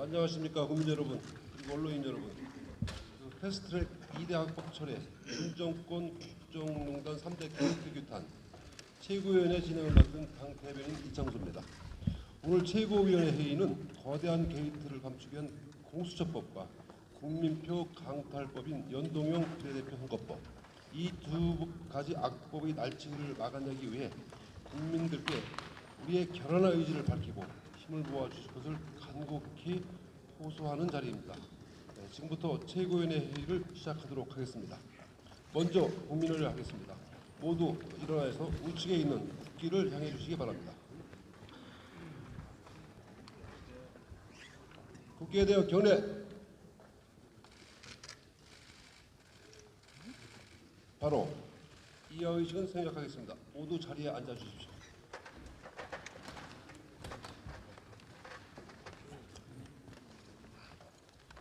안녕하십니까 국민 여러분, 그리고 언론인 여러분. 패스트트랙 2대 학법 철회, 민정권 국정농단 3대 게이트 규탄, 최고위원회 진행을 맡은 당 대변인 이창소입니다. 오늘 최고위원회 회의는 거대한 게이트를 감추기 위한 공수처법과 국민표 강탈법인 연동형 비례대표 선거법, 이 두 가지 악법의 날치기를 막아내기 위해 국민들께 우리의 결연한 의지를 밝히고 힘을 모아주실 것을 간곡히 호소하는 자리입니다. 지금부터 최고위원회 회의를 시작하도록 하겠습니다. 먼저 국민의를 하겠습니다. 모두 일어나서 우측에 있는 국기를 향해 주시기 바랍니다. 국기에 대한 견해. 바로 이하의식은 생략하겠습니다. 모두 자리에 앉아 주십시오.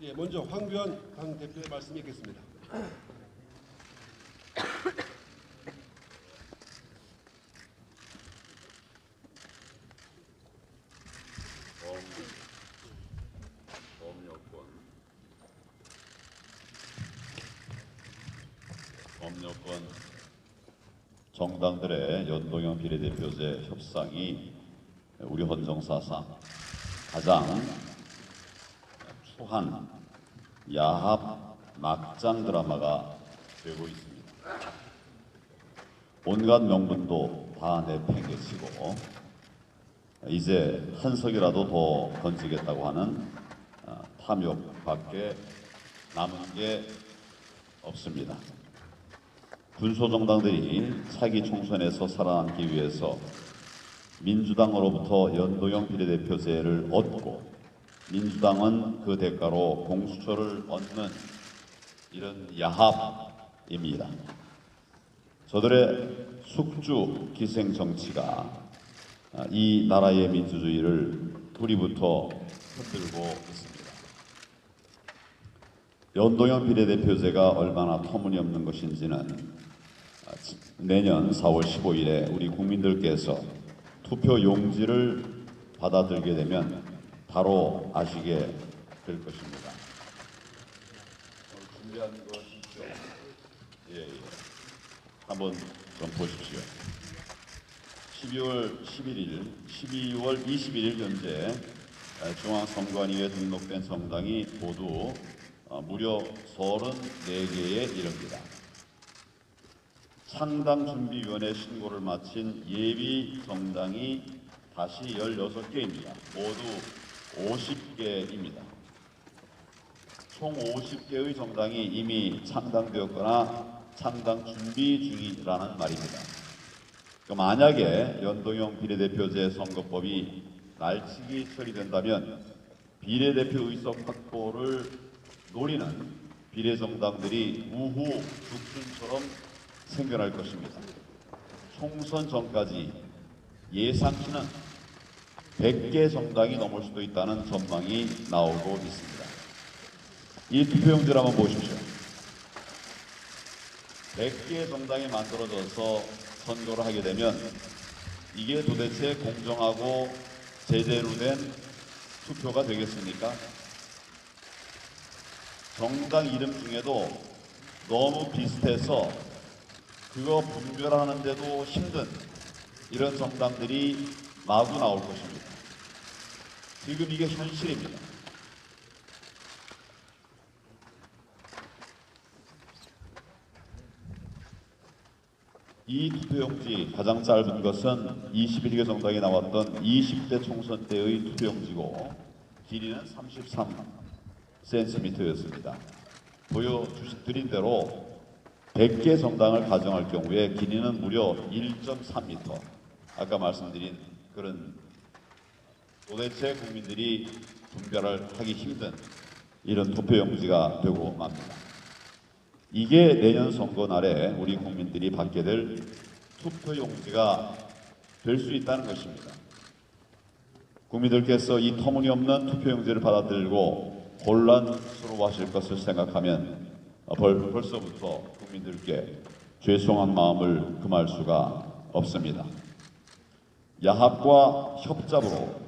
예, 먼저 황교안 당 대표의 말씀이 있겠습니다. 범여권 정당들의 연동형 비례대표제 협상이 우리 헌정사상 가장 추한 야합 막장 드라마가 되고 있습니다. 온갖 명분도 다 내팽개치고 이제 한 석이라도 더 건지겠다고 하는 탐욕밖에 남은 게 없습니다. 군소정당들이 차기 총선에서 살아남기 위해서 민주당으로부터 연동형 비례대표제를 얻고 민주당은 그 대가로 공수처를 얻는 이런 야합입니다. 저들의 숙주 기생 정치가 이 나라의 민주주의를 뿌리부터 흔들고 있습니다. 연동형 비례대표제가 얼마나 터무니없는 것인지는 내년 4월 15일에 우리 국민들께서 투표 용지를 받아들게 되면 바로 아시게 될 것입니다. 준비한 거 있죠? 예. 한번 좀 보십시오. 12월 21일 현재 중앙선관위에 등록된 정당이 모두 무려 34개에 이릅니다. 창당준비위원회 신고를 마친 예비 정당이 다시 16개입니다. 모두 50개입니다. 총 50개의 정당이 이미 창당되었거나 창당 준비 중이라는 말입니다. 만약에 연동형 비례대표제 선거법이 날치기 처리된다면 비례대표 의석 확보를 노리는 비례정당들이 우후 죽순처럼 생겨날 것입니다. 총선 전까지 예상치는 100개 정당이 넘을 수도 있다는 전망이 나오고 있습니다. 이 투표용지를 한번 보십시오. 100개 정당이 만들어져서 선거를 하게 되면 이게 도대체 공정하고 제대로 된 투표가 되겠습니까? 정당 이름 중에도 너무 비슷해서 그거 분별하는데도 힘든 이런 정당들이 마구 나올 것입니다. 지금 이게 현실입니다. 이 투표용지 가장 짧은 것은 21개 정당이 나왔던 20대 총선 때의 투표용지고 길이는 33cm였습니다. 보여드린 대로 100개 정당을 가정할 경우에 길이는 무려 1.3m. 아까 말씀드린 그런 도대체 국민들이 분별을 하기 힘든 이런 투표용지가 되고 맙니다. 이게 내년 선거 날에 우리 국민들이 받게 될 투표용지가 될 수 있다는 것입니다. 국민들께서 이 터무니없는 투표용지를 받아들고 혼란스러워하실 것을 생각하면 벌써부터 국민들께 죄송한 마음을 금할 수가 없습니다. 야합과 협잡으로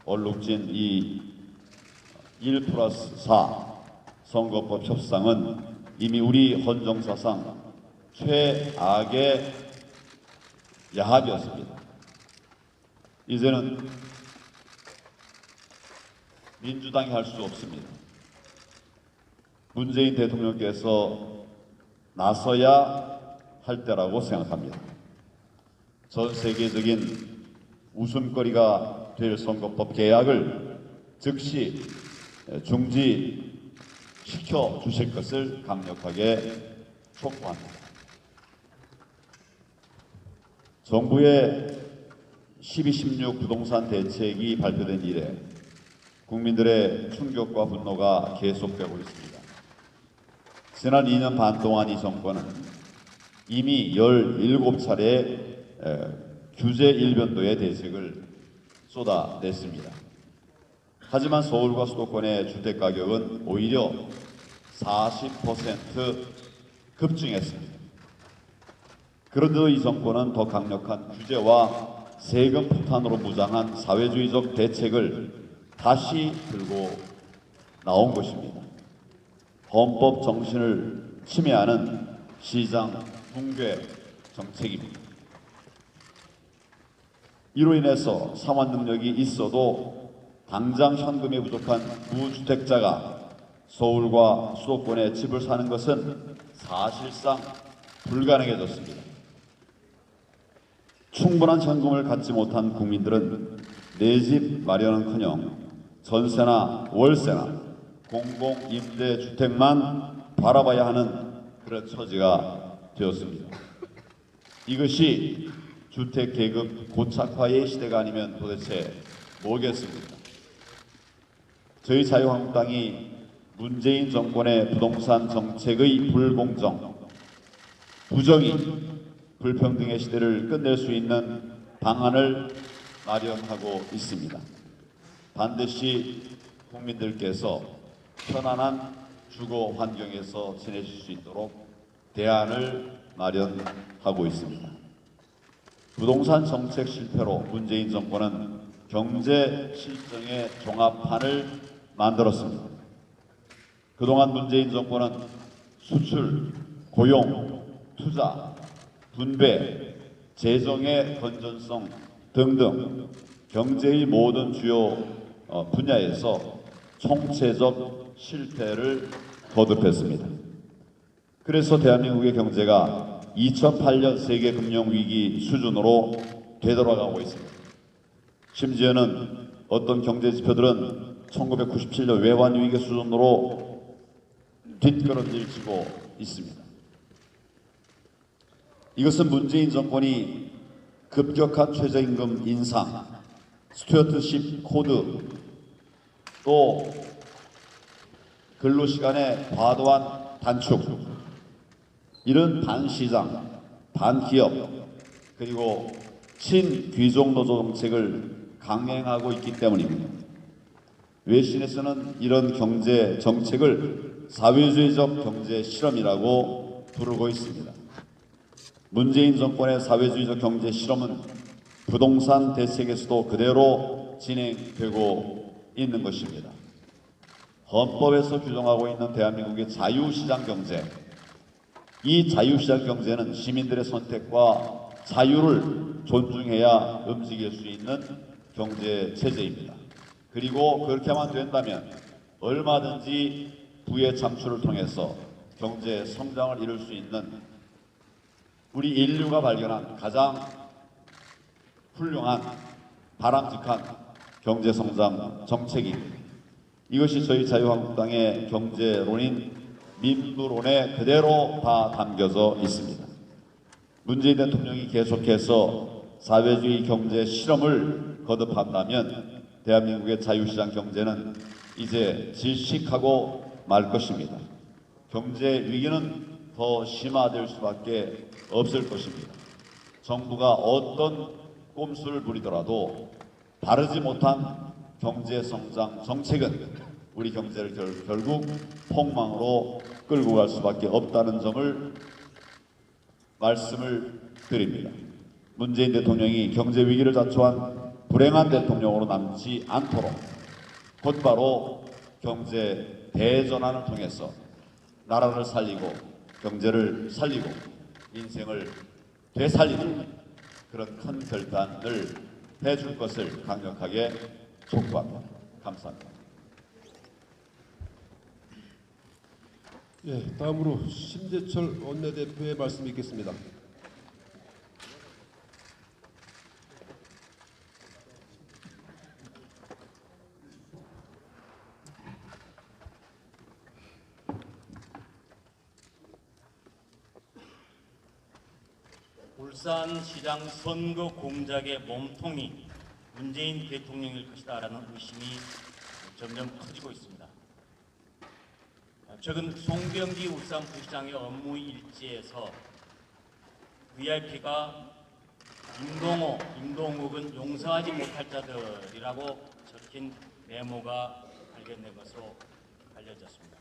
얼룩진 이 1+4 선거법 협상은 이미 우리 헌정사상 최악의 야합이었습니다. 이제는 민주당이 할 수 없습니다. 문재인 대통령께서 나서야 할 때라고 생각합니다. 전 세계적인 웃음거리가 될 선거법 개혁을 즉시 중지시켜 주실 것을 강력하게 촉구합니다. 정부의 12.16 부동산 대책이 발표된 이래 국민들의 충격과 분노가 계속되고 있습니다. 지난 2년 반 동안 이 정권은 이미 17차례 규제 일변도의 대책을 쏟아냈습니다. 하지만 서울과 수도권의 주택가격은 오히려 40% 급증했습니다. 그런데도 이 정권은 더 강력한 규제와 세금 폭탄으로 무장한 사회주의적 대책을 다시 들고 나온 것입니다. 헌법 정신을 침해하는 시장 붕괴 정책입니다. 이로 인해서 상환 능력이 있어도 당장 현금이 부족한 무주택자가 서울과 수도권에 집을 사는 것은 사실상 불가능해졌습니다. 충분한 현금을 갖지 못한 국민들은 내 집 마련은커녕 전세나 월세나 공공임대주택만 바라봐야 하는 그런 처지가 되었습니다. 이것이 주택계급 고착화의 시대가 아니면 도대체 뭐겠습니까? 저희 자유한국당이 문재인 정권의 부동산 정책의 불공정, 부정의, 불평등의 시대를 끝낼 수 있는 방안을 마련하고 있습니다. 반드시 국민들께서 편안한 주거 환경에서 지내실 수 있도록 대안을 마련하고 있습니다. 부동산 정책 실패로 문재인 정권은 경제 실정의 종합판을 만들었습니다. 그동안 문재인 정권은 수출, 고용, 투자, 분배, 재정의 건전성 등등 경제의 모든 주요 분야에서 총체적 실패를 거듭했습니다. 그래서 대한민국의 경제가 2008년 세계금융위기 수준으로 되돌아가고 있습니다. 심지어는 어떤 경제지표들은 1997년 외환위기 수준으로 뒷걸음질치고 있습니다. 이것은 문재인 정권이 급격한 최저임금 인상, 스튜어트십 코드, 또 근로시간의 과도한 단축, 이런 반시장, 반기업, 그리고 친귀족노조 정책을 강행하고 있기 때문입니다. 외신에서는 이런 경제 정책을 사회주의적 경제 실험이라고 부르고 있습니다. 문재인 정권의 사회주의적 경제 실험은 부동산 대책에서도 그대로 진행되고 있는 것입니다. 헌법에서 규정하고 있는 대한민국의 자유시장 경제, 이 자유시장 경제는 시민들의 선택과 자유를 존중해야 움직일 수 있는 경제 체제입니다. 그리고 그렇게만 된다면 얼마든지 부의 창출을 통해서 경제 성장을 이룰 수 있는 우리 인류가 발견한 가장 훌륭한 바람직한 경제 성장 정책입니다. 이것이 저희 자유한국당의 경제론인 민주론에 그대로 다 담겨져 있습니다. 문재인 대통령이 계속해서 사회주의 경제 실험을 거듭한다면 대한민국의 자유시장 경제는 이제 질식하고 말 것입니다. 경제 위기는 더 심화될 수밖에 없을 것입니다. 정부가 어떤 꼼수를 부리더라도 바르지 못한 경제 성장 정책은 우리 경제를 결국 폭망으로 끌고 갈 수밖에 없다는 점을 말씀을 드립니다. 문재인 대통령이 경제 위기를 자초한 불행한 대통령으로 남지 않도록 곧바로 경제 대전환을 통해서 나라를 살리고 경제를 살리고 인생을 되살리는 그런 큰 결단을 해줄 것을 강력하게 촉구합니다. 감사합니다. 예, 다음으로 심재철 원내대표의 말씀 있겠습니다. 울산시장 선거 공작의 몸통이 문재인 대통령일 것이다라는 의심이 점점 커지고 있습니다. 최근 송병기 울산부시장의 업무 일지에서 VIP가 임동호, 임동욱은 용서하지 못할 자들이라고 적힌 메모가 발견된 것으로 알려졌습니다.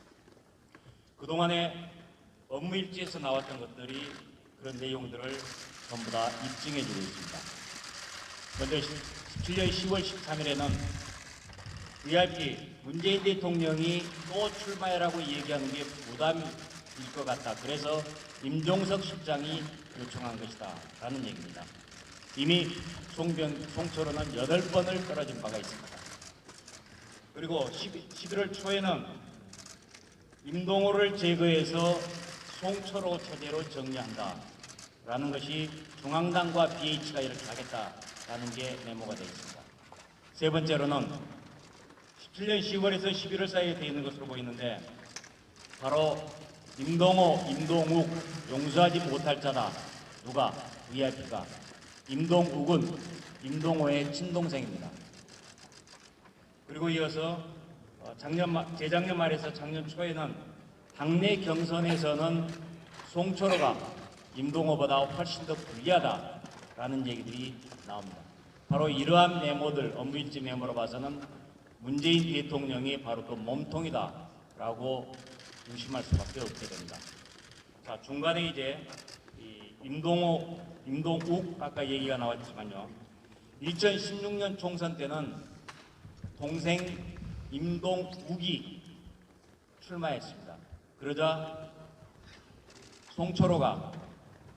그동안에 업무 일지에서 나왔던 것들이 그런 내용들을 전부 다 입증해 주고 있습니다. 먼저 17년 10월 13일에는 VIP 문재인 대통령이 또 출마해라고 얘기하는 게 부담일 것 같다. 그래서 임종석 실장이 요청한 것이다 라는 얘기입니다. 이미 송철호는 8번을 떨어진 바가 있습니다. 그리고 11월 초에는 임동호를 제거해서 송철호 체제로 정리한다 라는 것이 중앙당과 BH가 이렇게 하겠다라는 게 메모가 되어 있습니다. 세 번째로는 17년 10월에서 11월 사이에 되어 있는 것으로 보이는데 바로 임동호, 임동욱 용서하지 못할 자다. 누가? VIP가. 임동욱은 임동호의 친동생입니다. 그리고 이어서 재작년 말에서 작년 초에는 당내 경선에서는 송철호가 임동호보다 훨씬 더 불리하다라는 얘기들이 나옵니다. 바로 이러한 메모들, 업무일지 메모로 봐서는 문재인 대통령이 바로 그 몸통이다라고 의심할 수밖에 없게 됩니다. 자, 중간에 이제 임동호, 임동욱 아까 얘기가 나왔지만요. 2016년 총선 때는 동생 임동욱이 출마했습니다. 그러자 송철호가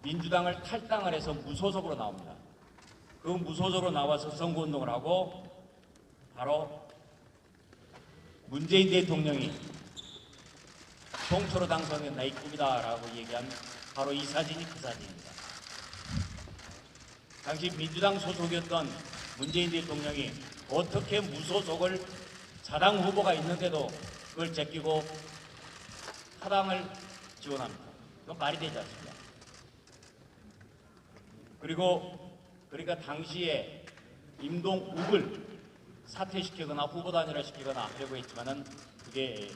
민주당을 탈당을 해서 무소속으로 나옵니다. 그 무소속으로 나와서 선거운동을 하고 바로 문재인 대통령이 송철호 당선은 나의 꿈이다라고 얘기한 바로 이 사진이 그 사진입니다. 당시 민주당 소속이었던 문재인 대통령이 어떻게 무소속을 자당 후보가 있는데도 그걸 제끼고 타당을 지원합니다. 그건 말이 되지 않습니다. 그러니까 당시에 임동욱을 사퇴시키거나 후보 단일화시키거나 하려고 했지만은 그게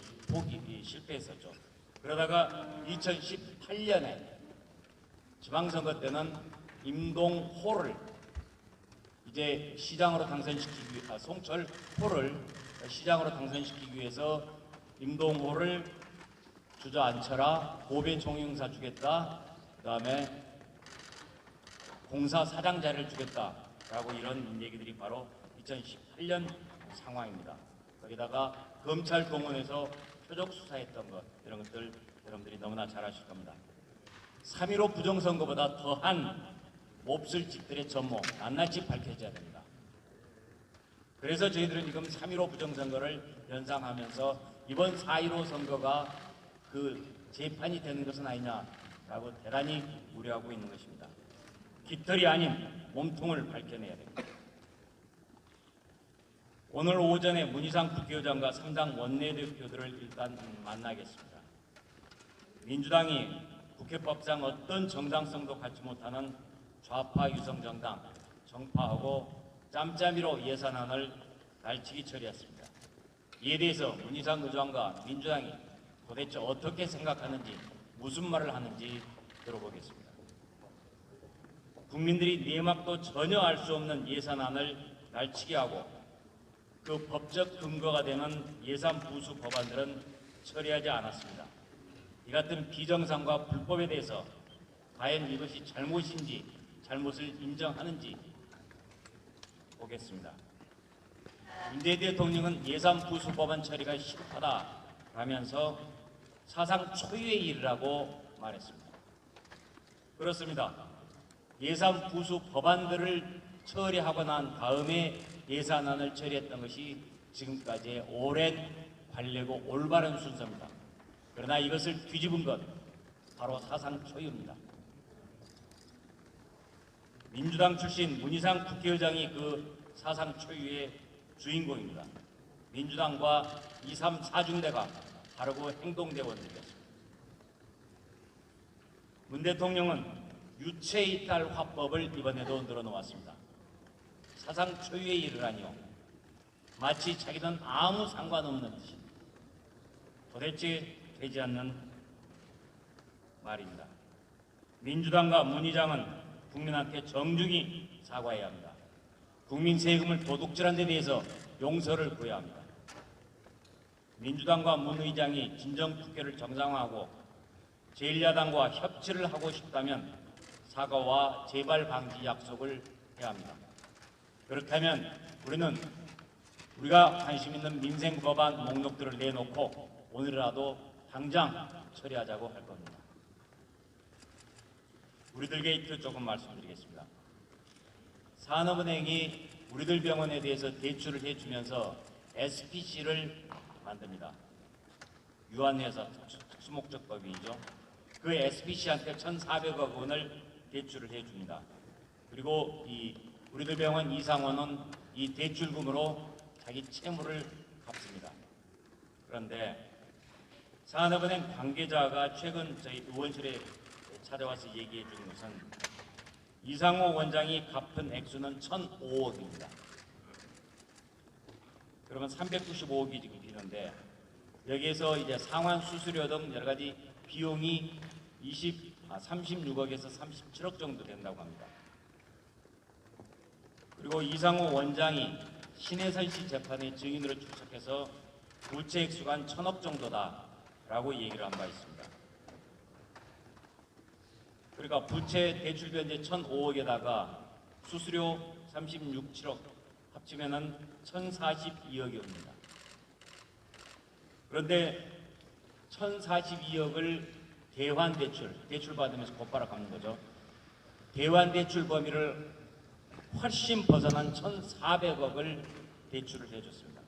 실패했었죠. 그러다가 2018년에 지방선거 때는 임동호를 이제 시장으로 당선시키기 위해 송철호를 시장으로 당선시키기 위해서 임동호를 주저앉혀라, 고배 총영사 주겠다, 그다음에 공사 사장자를 주겠다라고 이런 얘기들이 바로 2018년 상황입니다. 거기다가 검찰 동원해서 표적 수사했던 것, 이런 것들 여러분들이 너무나 잘 아실 겁니다. 3.15 부정선거보다 더한 몹쓸 짓들의 전모 낱낱이 밝혀져야 됩니다. 그래서 저희들은 지금 3.15 부정선거를 연상하면서 이번 4.15 선거가 그 재판이 되는 것은 아니냐라고 대단히 우려하고 있는 것입니다. 깃털이 아닌 몸통을 밝혀내야 됩니다. 오늘 오전에 문희상 국회의장과 3당 원내대표들을 일단 만나겠습니다. 민주당이 국회법상 어떤 정당성도 갖지 못하는 좌파 유성정당 정파하고 짬짬이로 예산안을 날치기 처리했습니다. 이에 대해서 문희상 의장과 민주당이 도대체 어떻게 생각하는지, 무슨 말을 하는지 들어보겠습니다. 국민들이 내막도 전혀 알 수 없는 예산안을 날치기 하고 그 법적 근거가 되는 예산 부수 법안들은 처리하지 않았습니다. 이 같은 비정상과 불법에 대해서 과연 이것이 잘못인지, 잘못을 인정하는지 보겠습니다. 문재인 대통령은 예산 부수 법안 처리가 시급하다라면서 사상 초유의 일이라고 말했습니다. 그렇습니다. 예산 부수 법안들을 처리하고 난 다음에 예산안을 처리했던 것이 지금까지의 오랜 관례고 올바른 순서입니다. 그러나 이것을 뒤집은 것 바로 사상 초유입니다. 민주당 출신 문희상 국회의장이 그 사상 초유의 주인공입니다. 민주당과 2, 3, 4중대가 바르고 행동대원들이었습니다. 문 대통령은 유체이탈 화법을 이번에도 늘어놓았습니다. 사상 초유의 일을 하니요. 마치 자기는 아무 상관없는 듯이 도대체 되지 않는 말입니다. 민주당과 문 의장은 국민한테 정중히 사과해야 합니다. 국민 세금을 도둑질한 데 대해서 용서를 구해야 합니다. 민주당과 문 의장이 진정 국회를 정상화하고 제1야당과 협치를 하고 싶다면 사과와 재발 방지 약속을 해야 합니다. 그렇다면 우리는 우리가 관심 있는 민생 법안 목록들을 내놓고 오늘이라도 당장 처리하자고 할 겁니다. 우리들 게이트 조금 말씀드리겠습니다. 산업은행이 우리들 병원에 대해서 대출을 해주면서 SPC를 만듭니다. 유한회사 특수목적법이죠. 그 SPC한테 1,400억 원을 대출을 해줍니다. 그리고 이 우리들 병원 이상원은 이 대출금으로 자기 채무를 갚습니다. 그런데 산업은행 관계자가 최근 저희 의원실에 찾아와서 얘기해 주는 것은 이상호 원장이 갚은 액수는 1,005억입니다. 그러면 395억이 지금 필요한데 여기에서 이제 상환 수수료 등 여러 가지 비용이 36억에서 37억 정도 된다고 합니다. 그리고 이상호 원장이 신혜선 씨 재판에 증인으로 출석해서 부채 액수가 한 1,000억 정도다라고 얘기를 한 바 있습니다. 그러니까 부채 대출 변제 1,005억에다가 수수료 36, 7억 합치면은 1,042억입니다. 그런데 1,042억을 대환 대출 받으면서 곧바로 갚는 거죠. 대환 대출 범위를 훨씬 벗어난 1,400억을 대출을 해줬습니다.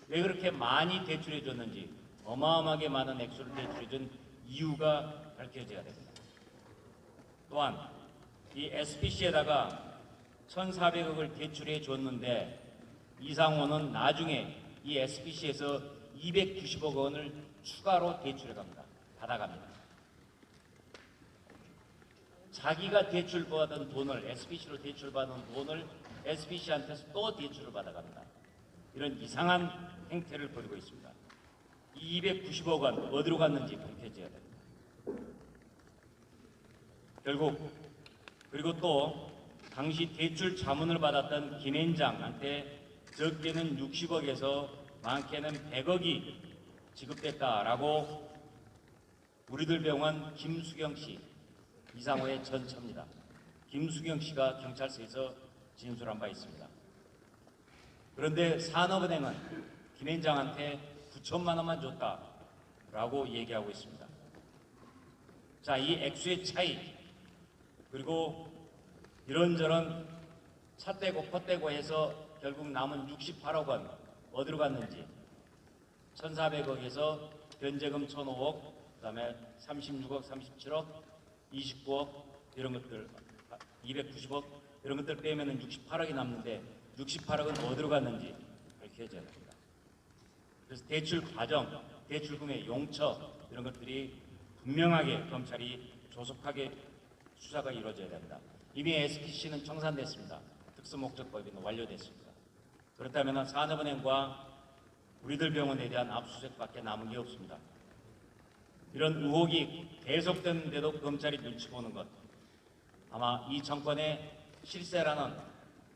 왜 그렇게 많이 대출해 줬는지 어마어마하게 많은 액수를 대출해 준 이유가 밝혀져야 됩니다. 또한 이 SPC에다가 1,400억을 대출해 줬는데 이상호는 나중에 이 SPC에서 290억 원을 추가로 대출해 갑니다. 받아갑니다. 자기가 대출받은 돈을 SPC로 대출받은 돈을 SPC한테서 또 대출을 받아갑니다. 이런 이상한 행태를 벌이고 있습니다. 이 290억 원 어디로 갔는지 밝혀져야 됩니다. 결국 그리고 또 당시 대출 자문을 받았던 김앤장한테 적게는 60억에서 많게는 100억이 지급됐다라고 우리들 병원 김수경 씨, 이상호의 전처입니다. 김수경 씨가 경찰서에서 진술한 바 있습니다. 그런데 산업은행은 김앤장한테 9천만 원만 줬다라고 얘기하고 있습니다. 자, 이 액수의 차이 그리고 이런저런 찻대고 폿대고 해서 결국 남은 68억 원 어디로 갔는지 1,400억에서 변제금 1,005억 그다음에 36억, 37억, 29억 이런 것들 290억 이런 것들 빼면은 68억이 남는데 68억은 어디로 갔는지 밝혀져야 됩니다. 그래서 대출 과정, 대출금의 용처 이런 것들이 분명하게 검찰이 조속하게 수사가 이루어져야 됩니다. 이미 SPC는 청산됐습니다. 특수목적법이 완료됐습니다. 그렇다면 산업은행과 우리들 병원에 대한 압수수색밖에 남은 게 없습니다. 이런 의혹이 계속되는데도 검찰이 눈치 보는 것 아마 이 정권의 실세라는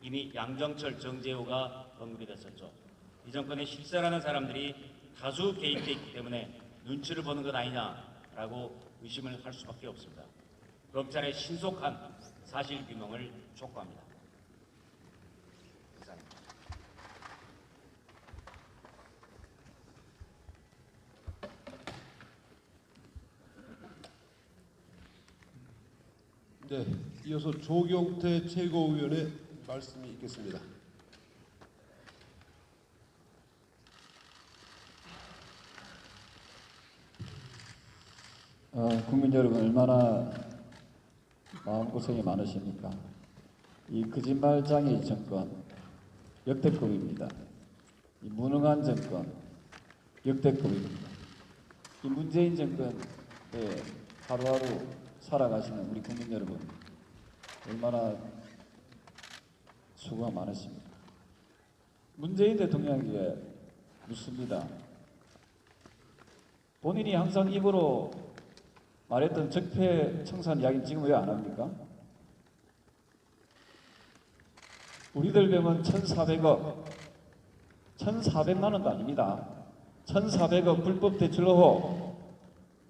이미 양정철, 정재호가 언급이 됐었죠. 이 정권의 실세라는 사람들이 다수 개입되어 있기 때문에 눈치를 보는 것 아니냐라고 의심을 할 수밖에 없습니다. 검찰의 신속한 사실규명을 촉구합니다. 감사합니다. 네, 이어서 조경태 최고위원의 말씀이 있겠습니다. 국민 여러분 얼마나 마음고생이 많으십니까? 이 거짓말장애 정권 역대급입니다. 이 무능한 정권 역대급입니다. 이 문재인 정권에 하루하루 살아가시는 우리 국민 여러분 얼마나 수고가 많으십니까? 문재인 대통령에게 묻습니다. 본인이 항상 입으로 말했던 적폐청산 이야기는 지금 왜 안 합니까? 우리들 병은 1,400억, 1,400만 원도 아닙니다. 1,400억 불법 대출로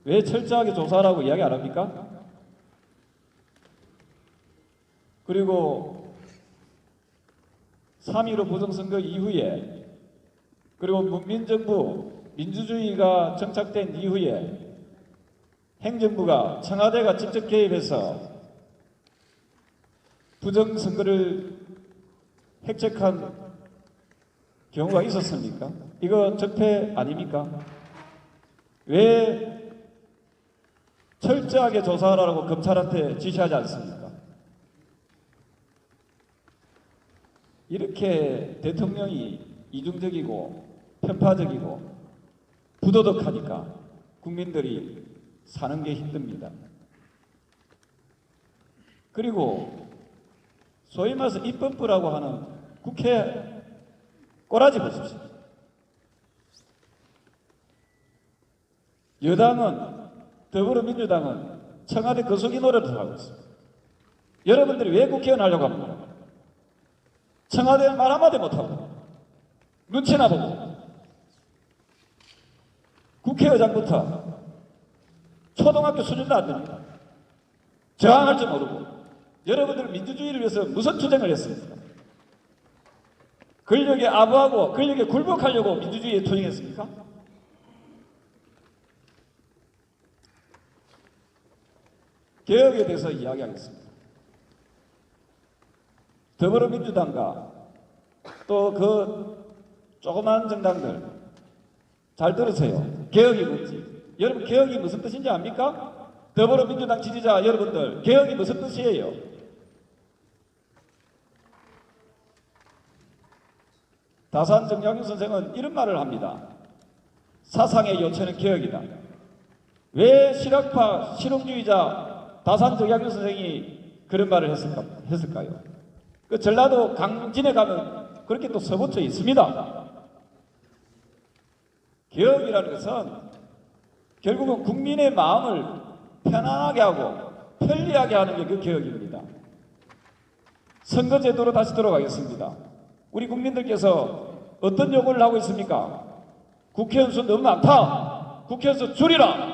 왜 철저하게 조사하라고 이야기 안 합니까? 그리고 3.15 부정선거 이후에 그리고 문민정부 민주주의가 정착된 이후에 행정부가 청와대가 직접 개입해서 부정선거를 획책한 경우가 있었습니까? 이거 적폐 아닙니까? 왜 철저하게 조사하라고 검찰한테 지시하지 않습니까? 이렇게 대통령이 이중적이고 편파적이고 부도덕하니까 국민들이 사는 게 힘듭니다. 그리고 소위 말해서 입법부라고 하는 국회 꼬라지 보십시오. 여당은 더불어민주당은 청와대 거수기 노릇을 하고 있습니다. 여러분들이 왜 국회의원 하려고 합니까? 청와대 말 한마디 못하고 눈치나 보고 국회의장부터 초등학교 수준도 안 됩니다. 저항할 줄 모르고 여러분들 민주주의를 위해서 무슨 투쟁을 했습니까? 권력에 아부하고 권력에 굴복하려고 민주주의에 투쟁했습니까? 개혁에 대해서 이야기하겠습니다. 더불어민주당과 또 그 조그마한 정당들 잘 들으세요. 개혁이 뭔지. 여러분 개혁이 무슨 뜻인지 압니까? 더불어민주당 지지자 여러분들 개혁이 무슨 뜻이에요? 다산 정약용 선생은 이런 말을 합니다. 사상의 요체는 개혁이다. 왜 실학파 실용주의자 다산 정약용 선생이 그런 말을 했을까요? 그 전라도 강진에 가면 그렇게 또 써붙여 있습니다. 개혁이라는 것은 결국은 국민의 마음을 편안하게 하고 편리하게 하는 게 그 개혁입니다. 선거제도로 다시 돌아가겠습니다. 우리 국민들께서 어떤 요구를 하고 있습니까? 국회의원 수 너무 많다. 국회의원 수 줄이라.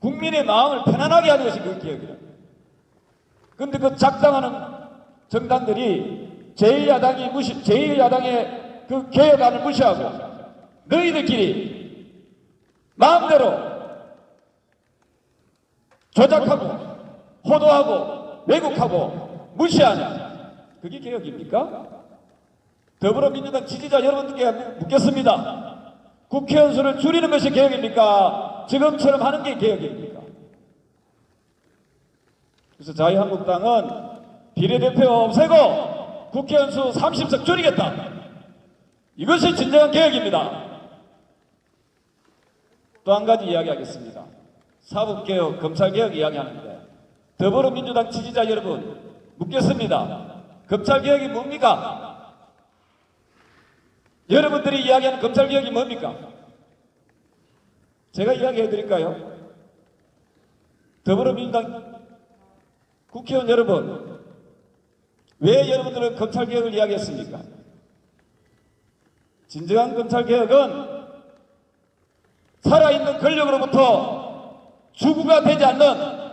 국민의 마음을 편안하게 하는 것이 그 개혁이다. 그런데 그 작당하는 정당들이 제1야당의 그 개혁안을 무시하고 너희들끼리 마음대로 조작하고 호도하고 왜곡하고 무시하는 그게 개혁입니까? 더불어민주당 지지자 여러분들께 묻겠습니다. 국회의원 수를 줄이는 것이 개혁입니까? 지금처럼 하는 게 개혁입니까? 그래서 자유한국당은 비례대표 없애고 국회의원 수 30석 줄이겠다. 이것이 진정한 개혁입니다. 또 한 가지 이야기하겠습니다. 사법개혁, 검찰개혁 이야기하는데 더불어민주당 지지자 여러분 묻겠습니다. 검찰개혁이 뭡니까? 여러분들이 이야기하는 검찰개혁이 뭡니까? 제가 이야기해 드릴까요? 더불어민주당 국회의원 여러분, 왜 여러분들은 검찰개혁을 이야기했습니까? 진정한 검찰개혁은 살아있는 권력으로부터 주구가 되지 않는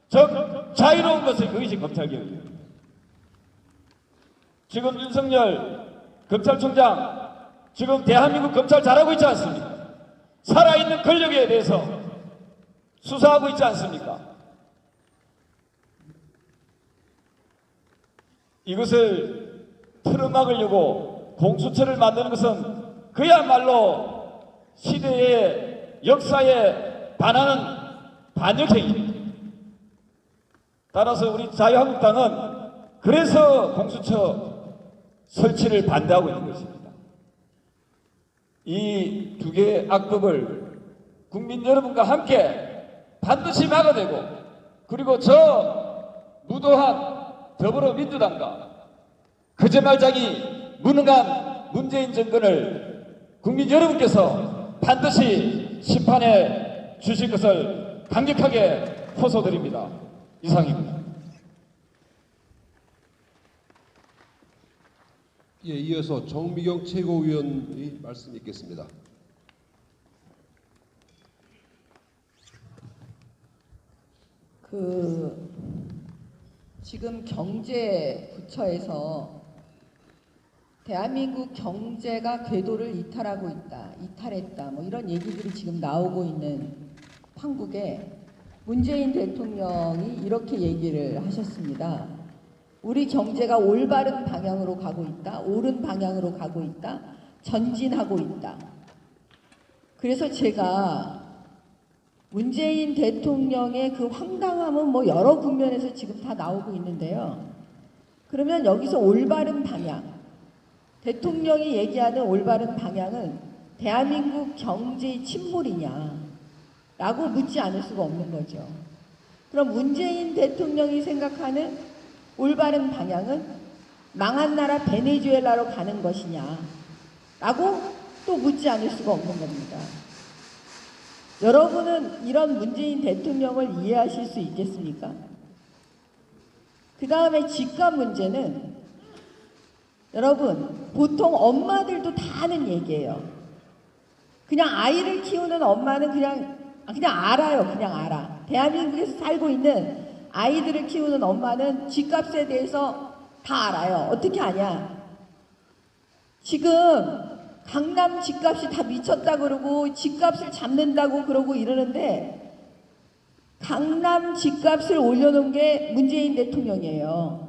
즉 자유로운 것을 그것이 검찰개혁입니다. 지금 윤석열 검찰총장 지금 대한민국 검찰 잘하고 있지 않습니까? 살아있는 권력에 대해서 수사하고 있지 않습니까? 이것을 틀어막으려고 공수처를 만드는 것은 그야말로 시대의 역사에 반하는 반역행위입니다. 따라서 우리 자유한국당은 그래서 공수처 설치를 반대하고 있는 것입니다. 이 두 개의 악법을 국민 여러분과 함께 반드시 막아내고, 그리고 저 무도한 더불어민주당과 거짓말쟁이 무능한 문재인 정권을 국민 여러분께서 반드시 심판해 주실 것을 강력하게 호소드립니다. 이상입니다. 예, 이어서 정미경 최고위원의 말씀 있겠습니다. 지금 경제부처에서 대한민국 경제가 궤도를 이탈하고 있다, 이탈했다, 뭐 이런 얘기들이 지금 나오고 있는 판국에 문재인 대통령이 이렇게 얘기를 하셨습니다. 우리 경제가 올바른 방향으로 가고 있다, 옳은 방향으로 가고 있다, 전진하고 있다. 그래서 제가 문재인 대통령의 그 황당함은 뭐 여러 국면에서 지금 다 나오고 있는데요. 그러면 여기서 올바른 방향, 대통령이 얘기하는 올바른 방향은 대한민국 경제의 침몰이냐 라고 묻지 않을 수가 없는 거죠. 그럼 문재인 대통령이 생각하는 올바른 방향은 망한 나라 베네수엘라로 가는 것이냐 라고 또 묻지 않을 수가 없는 겁니다. 여러분은 이런 문재인 대통령을 이해하실 수 있겠습니까? 그 다음에 집값 문제는 여러분 보통 엄마들도 다 하는 얘기예요. 그냥 아이를 키우는 엄마는 그냥 알아요. 그냥 알아. 대한민국에서 살고 있는 아이들을 키우는 엄마는 집값에 대해서 다 알아요. 어떻게 아냐? 지금 강남 집값이 다 미쳤다 그러고 집값을 잡는다고 그러고 이러는데 강남 집값을 올려놓은 게 문재인 대통령이에요.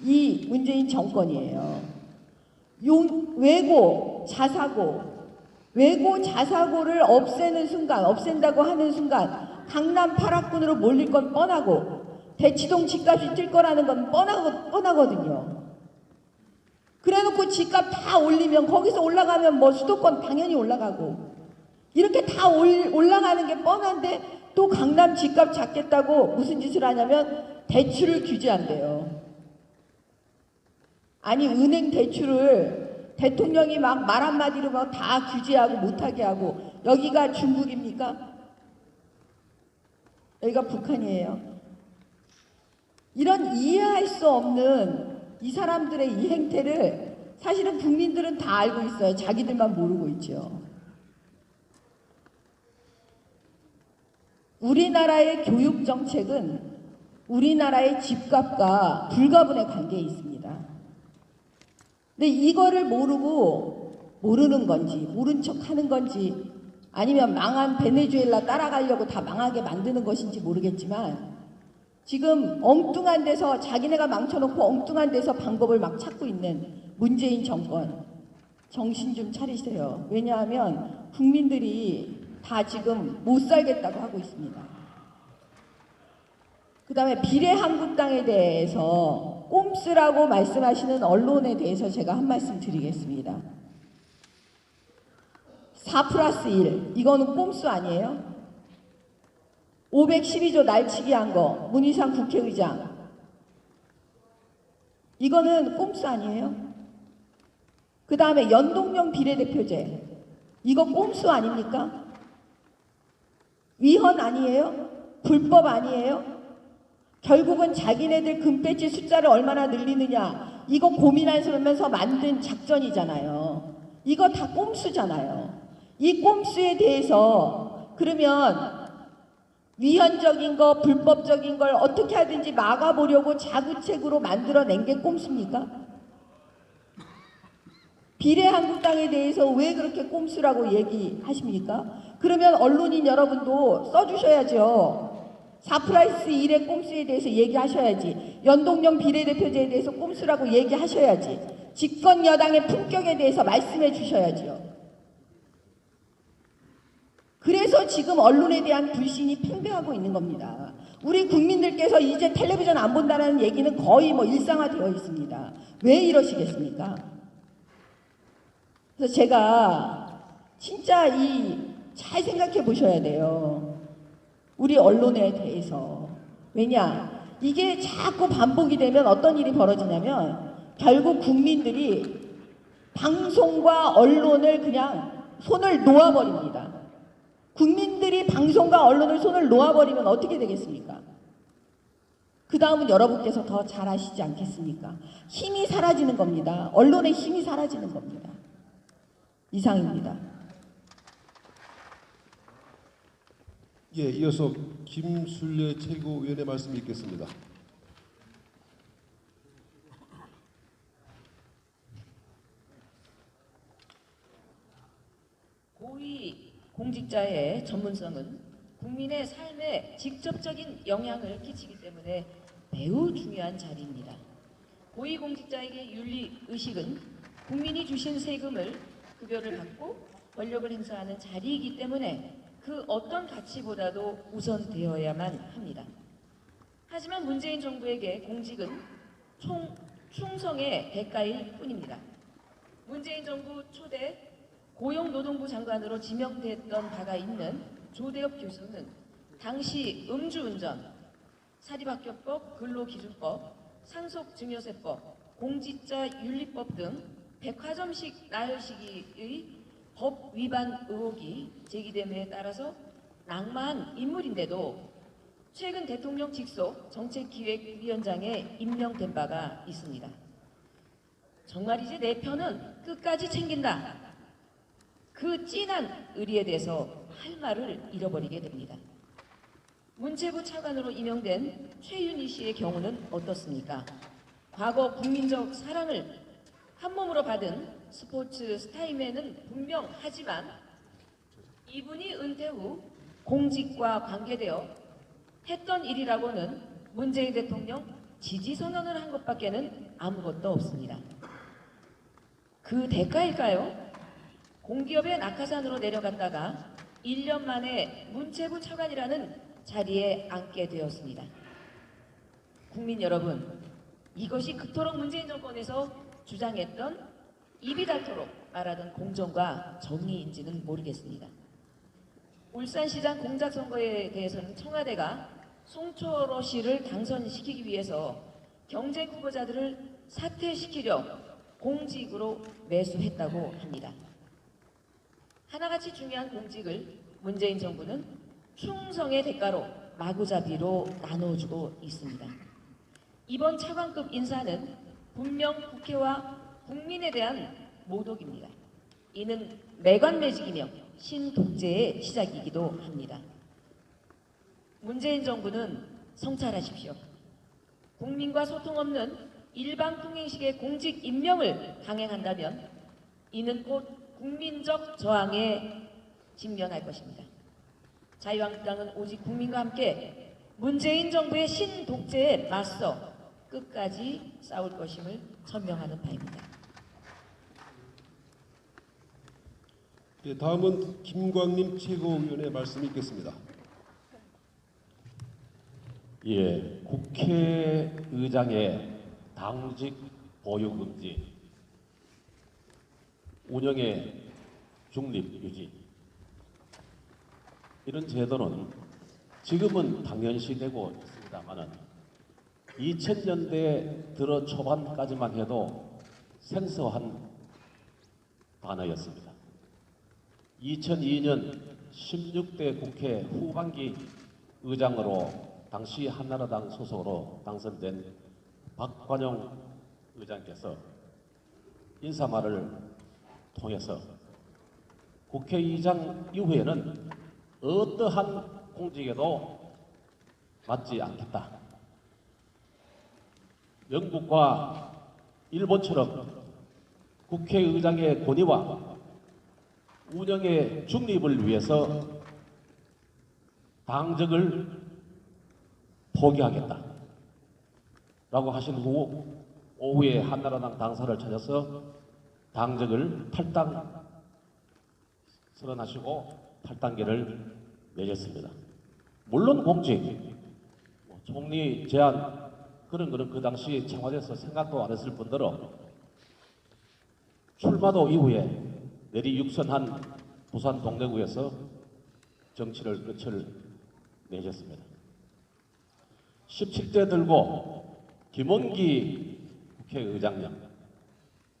이 문재인 정권이에요. 외고 자사고를 없애는 순간, 없앤다고 하는 순간 강남 8학군으로 몰릴 건 뻔하고 대치동 집값이 뛸 거라는 건 뻔하거든요. 그래놓고 집값 다 올리면 거기서 올라가면 뭐 수도권 당연히 올라가고 이렇게 다 올라가는 게 뻔한데 또 강남 집값 잡겠다고 무슨 짓을 하냐면 대출을 규제한대요. 아니 은행 대출을 대통령이 막 말 한마디로 막 다 규제하고 못하게 하고 여기가 중국입니까? 여기가 북한이에요. 이런 이해할 수 없는 이 사람들의 이 행태를 사실은 국민들은 다 알고 있어요. 자기들만 모르고 있죠. 우리나라의 교육 정책은 우리나라의 집값과 불가분의 관계에 있습니다. 근데 이거를 모르는 건지 모른 척 하는 건지 아니면 망한 베네수엘라 따라가려고 다 망하게 만드는 것인지 모르겠지만 지금 엉뚱한 데서 자기네가 망쳐놓고 엉뚱한 데서 방법을 막 찾고 있는 문재인 정권 정신 좀 차리세요. 왜냐하면 국민들이 다 지금 못 살겠다고 하고 있습니다. 그 다음에 비례한국당에 대해서 꼼수라고 말씀하시는 언론에 대해서 제가 한 말씀 드리겠습니다. 4+1 이거는 꼼수 아니에요? 512조 날치기 한 거 문희상 국회의장 이거는 꼼수 아니에요? 그 다음에 연동형 비례대표제 이거 꼼수 아닙니까? 위헌 아니에요? 불법 아니에요? 결국은 자기네들 금배지 숫자를 얼마나 늘리느냐 이거 고민하면서 만든 작전이잖아요. 이거 다 꼼수잖아요. 이 꼼수에 대해서 그러면 위헌적인 거, 불법적인 걸 어떻게 하든지 막아보려고 자구책으로 만들어낸 게 꼼수입니까? 비례한국당에 대해서 왜 그렇게 꼼수라고 얘기하십니까? 그러면 언론인 여러분도 써주셔야죠. 4+1의 꼼수에 대해서 얘기하셔야지. 연동형 비례대표제에 대해서 꼼수라고 얘기하셔야지. 집권 여당의 품격에 대해서 말씀해 주셔야지요. 그래서 지금 언론에 대한 불신이 팽배하고 있는 겁니다. 우리 국민들께서 이제 텔레비전 안 본다는 얘기는 거의 뭐 일상화되어 있습니다. 왜 이러시겠습니까? 그래서 제가 진짜 잘 생각해 보셔야 돼요. 우리 언론에 대해서. 왜냐? 이게 자꾸 반복이 되면 어떤 일이 벌어지냐면 결국 국민들이 방송과 언론을 그냥 손을 놓아버립니다. 국민들이 방송과 언론을 손을 놓아버리면 어떻게 되겠습니까? 그 다음은 여러분께서 더 잘 아시지 않겠습니까? 힘이 사라지는 겁니다. 언론의 힘이 사라지는 겁니다. 이상입니다. 예, 이어서 김순례 최고위원의 말씀 읽겠습니다. 고위 공직자의 전문성은 국민의 삶에 직접적인 영향을 끼치기 때문에 매우 중요한 자리입니다. 고위공직자에게 윤리의식은 국민이 주신 세금을 급여를 받고 권력을 행사하는 자리이기 때문에 그 어떤 가치보다도 우선되어야만 합니다. 하지만 문재인 정부에게 공직은 충성의 대가일 뿐입니다. 문재인 정부 초대 고용노동부 장관으로 지명됐던 바가 있는 조대엽 교수는 당시 음주운전, 사립학교법, 근로기준법, 상속증여세법, 공직자윤리법 등 백화점식 나열시기의 법 위반 의혹이 제기됨에 따라서 낙마한 인물인데도 최근 대통령 직속 정책기획위원장에 임명된 바가 있습니다. 정말 이제 내 편은 끝까지 챙긴다. 그 찐한 의리에 대해서 할 말을 잃어버리게 됩니다. 문체부 차관으로 임명된 최윤희 씨의 경우는 어떻습니까? 과거 국민적 사랑을 한몸으로 받은 스포츠 스타임에는 분명하지만 이분이 은퇴 후 공직과 관계되어 했던 일이라고는 문재인 대통령 지지선언을 한 것밖에는 아무것도 없습니다. 그 대가일까요? 공기업의 낙하산으로 내려갔다가 1년 만에 문체부 차관이라는 자리에 앉게 되었습니다. 국민 여러분, 이것이 그토록 문재인 정권에서 주장했던 입이 닳도록 말하던 공정과 정의인지는 모르겠습니다. 울산시장 공작선거에 대해서는 청와대가 송철호 씨를 당선시키기 위해서 경쟁 후보자들을 사퇴시키려 공직으로 매수했다고 합니다. 하나같이 중요한 공직을 문재인 정부는 충성의 대가로 마구잡이로 나눠주고 있습니다. 이번 차관급 인사는 분명 국회와 국민에 대한 모독입니다. 이는 매관매직이며 신독재의 시작이기도 합니다. 문재인 정부는 성찰하십시오. 국민과 소통 없는 일방통행식의 공직 임명을 강행한다면 이는 곧 국민적 저항에 직면할 것입니다. 자유한국당은 오직 국민과 함께 문재인 정부의 신독재에 맞서 끝까지 싸울 것임을 천명하는 바입니다. 예, 다음은 김광림 최고위원의 말씀 읽겠습니다. 예, 국회의장의 당직 보유 금지, 운영의 중립 유지, 이런 제도는 지금은 당연시되고 있습니다만은 2000년대 들어 초반까지만 해도 생소한 단어였습니다. 2002년 16대 국회 후반기 의장으로 당시 한나라당 소속으로 당선된 박관용 의장께서 인사말을 통해서 국회의장 이후에는 어떠한 공직에도 맞지 않겠다. 영국과 일본처럼 국회의장의 권위와 운영의 중립을 위해서 당적을 포기하겠다. 라고 하신 후 오후에 한나라당 당사를 찾아서 당적을 선언하시고 탈당계를 내셨습니다. 물론 공직, 총리 제안 그런 거는 그 당시 청와대에서 생각도 안 했을 뿐더러 출마도 이후에 내리 육선한 부산 동래구에서 정치를 끝을 내셨습니다. 17대 들고 김원기 국회의장님,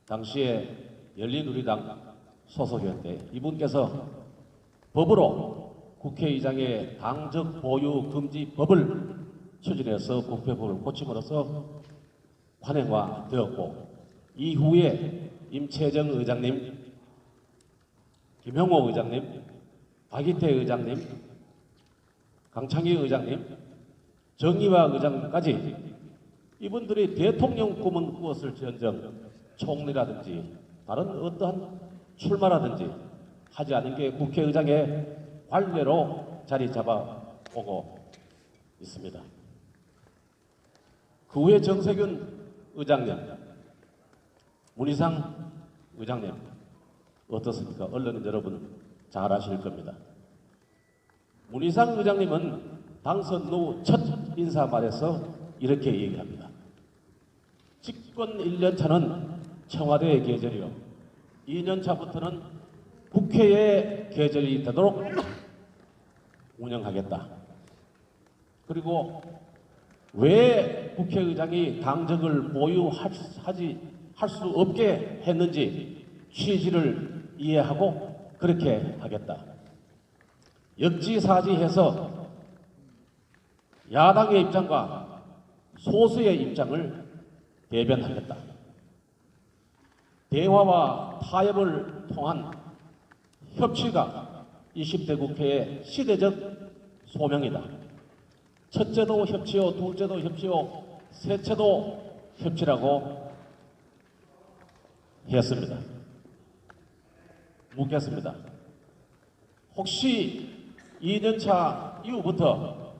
당시에 열린우리당 소속이었는데 이분께서 법으로 국회의장의 당적 보유 금지 법을 추진해서 국회법을 고침으로써 관행화되었고 이후에 임채정 의장님, 김형호 의장님, 박이태 의장님, 강창희 의장님, 정의화 의장까지 이분들이 대통령 꿈은 꾸었을지언정 총리라든지 다른 어떠한 출마라든지 하지 않은 게 국회의장의 관례로 자리 잡아오고 있습니다. 그 후에 정세균 의장님, 문희상 의장님 어떻습니까? 언론인 여러분 잘 아실 겁니다. 문희상 의장님은 당선 후 첫 인사 말에서 이렇게 얘기합니다. 집권 1년 차는 청와대의 계절이요, 2년 차부터는 국회의 계절이 되도록 운영하겠다. 그리고 왜 국회의장이 당적을 보유할 수 없게 했는지 취지를 이해하고 그렇게 하겠다. 역지사지해서 야당의 입장과 소수의 입장을 대변하겠다. 대화와 타협을 통한 협치가 20대 국회의 시대적 소명이다. 첫째도 협치요, 둘째도 협치요, 셋째도 협치라고 했습니다. 묻겠습니다. 혹시 2년차 이후부터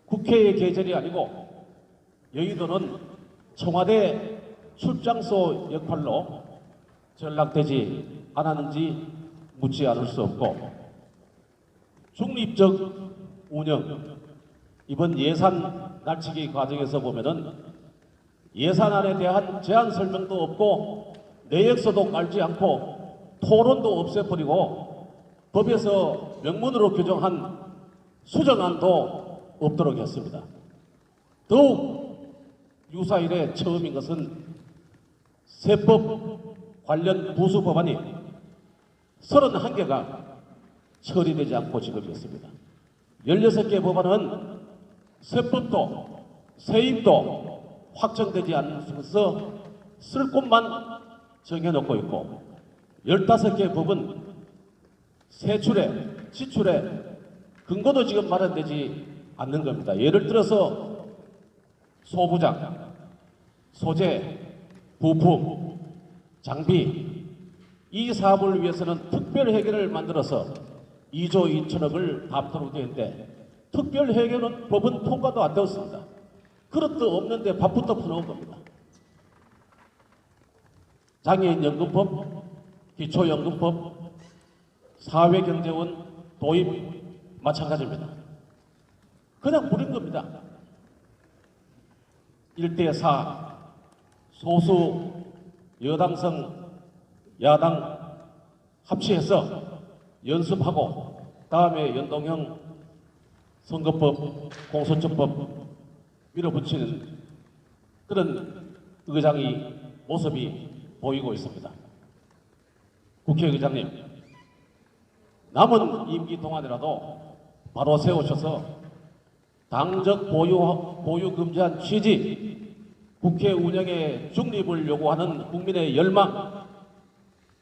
국회의 계절이 아니고 여의도는 청와대 출장소 역할로 전락되지 않았는지 묻지 않을 수 없고, 중립적 운영, 이번 예산 날치기 과정에서 보면은 예산안에 대한 제안 설명도 없고 내역서도 깔지 않고 토론도 없애버리고 법에서 명문으로 규정한 수정안도 없도록 했습니다. 더욱 유사일에 처음인 것은 세법 관련 부수 법안이 31개가 처리되지 않고 지금 있습니다. 16개 법안은 세법도 세입도 확정되지 않으면서 쓸 곳만 정해놓고 있고, 15개 법은 세출에 지출에 근거도 지금 마련되지 않는 겁니다. 예를 들어서 소부장, 소재, 부품, 장비, 이 사업을 위해서는 특별회계를 만들어서 2조 2천억을 답도록 되는데 특별회계는 법은 통과도 안 되었습니다. 그릇도 없는데 밥부터 풀어온 겁니다. 장애인연금법, 기초연금법, 사회경제원 도입 마찬가지입니다. 그냥 부린 겁니다. 1대4 소수 여당성 야당 합치해서 연습하고 다음에 연동형 선거법, 공소처법 밀어붙이는 그런 의장의 모습이 보이고 있습니다. 국회의장님, 남은 임기 동안이라도 바로 세우셔서 당적 보유 금지한 취지, 국회 운영의 중립을 요구하는 국민의 열망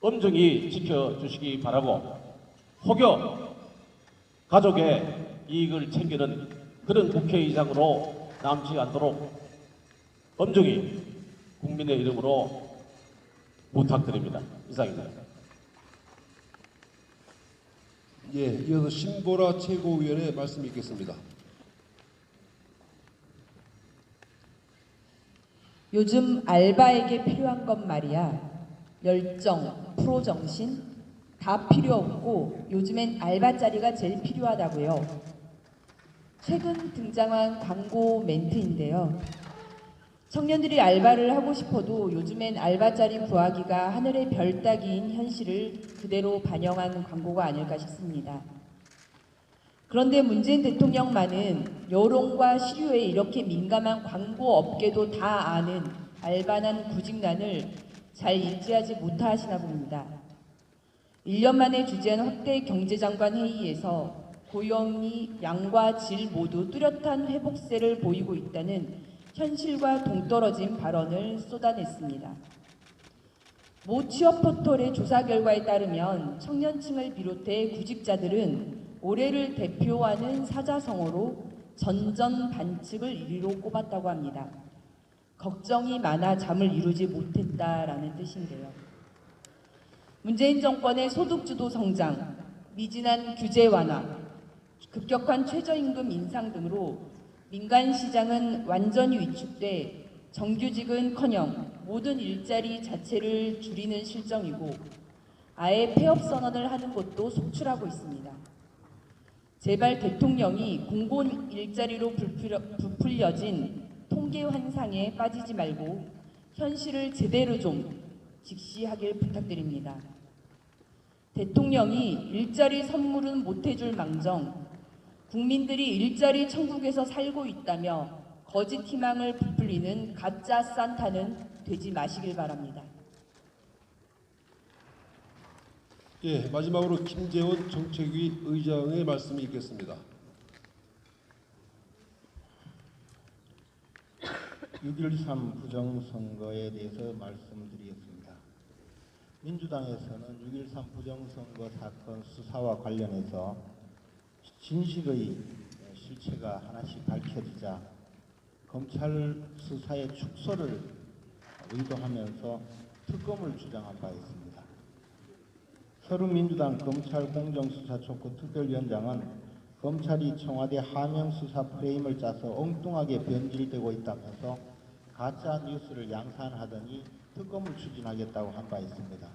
엄중히 지켜주시기 바라고, 혹여 가족의 이익을 챙기는 그런 국회의장으로 남지 않도록 엄중히 국민의 이름으로 부탁드립니다. 이상입니다. 예, 이어서 신보라 최고위원의 말씀 있겠습니다. 요즘 알바에게 필요한 건 말이야. 열정, 프로 정신 다 필요 없고 요즘엔 알바자리가 제일 필요하다고요. 최근 등장한 광고 멘트인데요. 청년들이 알바를 하고 싶어도 요즘엔 알바자리 구하기가 하늘의 별 따기인 현실을 그대로 반영한 광고가 아닐까 싶습니다. 그런데 문재인 대통령만은 여론과 시류에 이렇게 민감한 광고 업계도 다 아는 알바난 구직난을 잘 인지하지 못하시나 봅니다. 1년 만에 주재한 확대 경제장관 회의에서 고용이 양과 질 모두 뚜렷한 회복세를 보이고 있다는 현실과 동떨어진 발언을 쏟아냈습니다. 모 취업 포털의 조사 결과에 따르면 청년층을 비롯해 구직자들은 올해를 대표하는 사자성어로 전전반측을 1위로 꼽았다고 합니다. 걱정이 많아 잠을 이루지 못했다라는 뜻인데요. 문재인 정권의 소득주도 성장, 미진한 규제 완화, 급격한 최저임금 인상 등으로 민간 시장은 완전히 위축돼 정규직은커녕 모든 일자리 자체를 줄이는 실정이고 아예 폐업 선언을 하는 곳도 속출하고 있습니다. 제발 대통령이 공공 일자리로 부풀려진 통계 환상에 빠지지 말고 현실을 제대로 좀 직시하길 부탁드립니다. 대통령이 일자리 선물은 못해줄 망정 국민들이 일자리 천국에서 살고 있다며 거짓 희망을 부풀리는 가짜 산타는 되지 마시길 바랍니다. 예, 마지막으로 김재원 정책위 의장의 말씀이 있겠습니다. 6.13 부정선거에 대해서 말씀드리겠습니다. 민주당에서는 6.13 부정선거 사건 수사와 관련해서 진실의 실체가 하나씩 밝혀지자 검찰 수사의 축소를 의도하면서 특검을 주장한 바 있습니다. 서른민주당 검찰 공정수사촉구 특별위원장은 검찰이 청와대 하명 수사 프레임을 짜서 엉뚱하게 변질되고 있다면서 가짜 뉴스를 양산하더니 특검을 추진하겠다고 한 바 있습니다.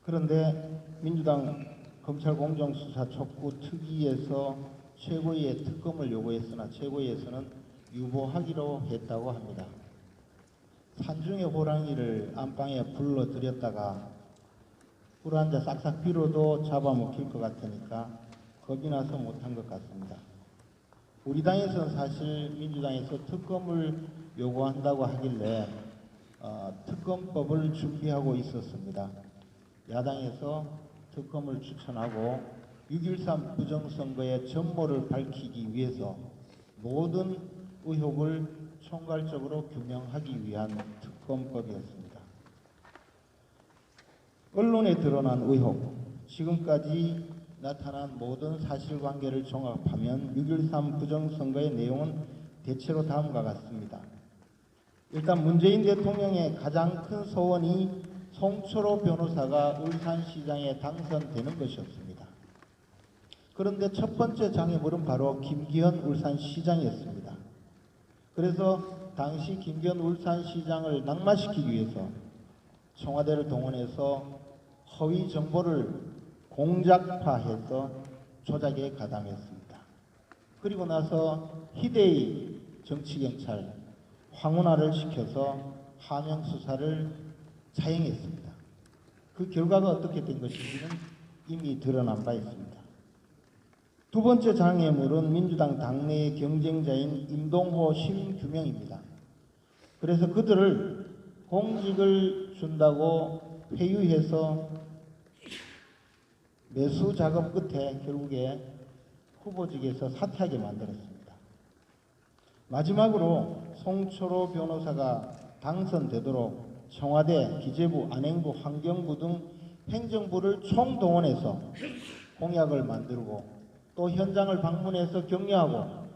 그런데 민주당 검찰 공정수사촉구 특위에서 최고위에 특검을 요구했으나 최고위에서는 유보하기로 했다고 합니다. 산중의 호랑이를 안방에 불러들였다가 꿀 한 잔 싹싹 빌어도 잡아먹힐 것 같으니까 겁이 나서 못한 것 같습니다. 우리 당에서는 사실 민주당에서 특검을 요구한다고 하길래 특검법을 준비하고 있었습니다. 야당에서 특검을 추천하고 6.13 부정선거의 전모를 밝히기 위해서 모든 의혹을 총괄적으로 규명하기 위한 특검법이었습니다. 언론에 드러난 의혹, 지금까지 나타난 모든 사실관계를 종합하면 6.13 부정선거의 내용은 대체로 다음과 같습니다. 일단 문재인 대통령의 가장 큰 소원이 송철호 변호사가 울산시장에 당선되는 것이었습니다. 그런데 첫 번째 장애물은 바로 김기현 울산시장이었습니다. 그래서 당시 김기현 울산시장을 낙마시키기 위해서 청와대를 동원해서 허위 정보를 공작파해서 조작에 가담했습니다. 그리고 나서 희대의 정치경찰 황운하를 시켜서 하명 수사를 자행했습니다. 그 결과가 어떻게 된 것인지는 이미 드러난 바 있습니다. 두 번째 장애물은 민주당 당내의 경쟁자인 임동호 시민규명입니다. 그래서 그들을 공직을 준다고 회유해서 매수 작업 끝에 결국에 후보직에서 사퇴하게 만들었습니다. 마지막으로 송철호 변호사가 당선되도록 청와대, 기재부, 안행부, 환경부 등 행정부를 총동원해서 공약을 만들고 또 현장을 방문해서 격려하고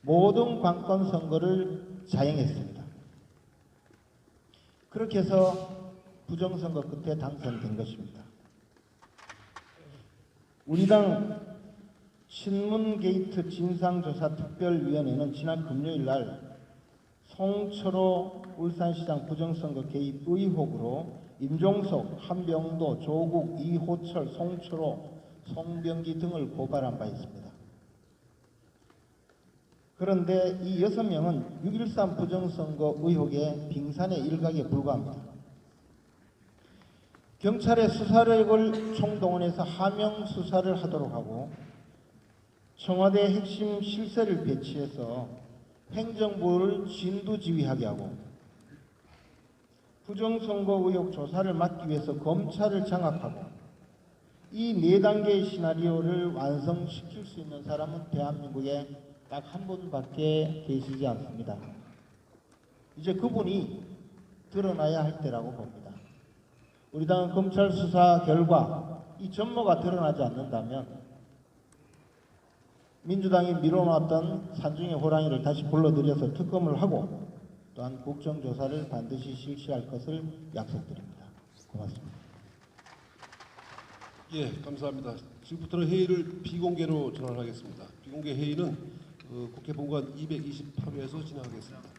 모든 관권 선거를 자행했습니다. 그렇게 해서 부정선거 끝에 당선된 것입니다. 우리 당 신문게이트 진상조사 특별위원회는 지난 금요일 날 송철호 울산시장 부정선거 개입 의혹으로 임종석, 한병도, 조국, 이호철, 송철호, 송병기 등을 고발한 바 있습니다. 그런데 이 6명은 6.13 부정선거 의혹의 빙산의 일각에 불과합니다. 경찰의 수사력을 총동원해서 하명 수사를 하도록 하고 청와대 핵심 실세를 배치해서 행정부를 진두지휘하게 하고 부정선거 의혹 조사를 막기 위해서 검찰을 장악하고 이 4단계의 시나리오를 완성시킬 수 있는 사람은 대한민국에 딱 한 분밖에 계시지 않습니다. 이제 그분이 드러나야 할 때라고 봅니다. 우리 당은 검찰 수사 결과 이 전모가 드러나지 않는다면 민주당이 미뤄놨던 산중의 호랑이를 다시 불러들여서 특검을 하고 또한 국정조사를 반드시 실시할 것을 약속드립니다. 고맙습니다. 예, 감사합니다. 지금부터는 회의를 비공개로 전환하겠습니다. 비공개 회의는 국회 본관 228호에서 진행하겠습니다.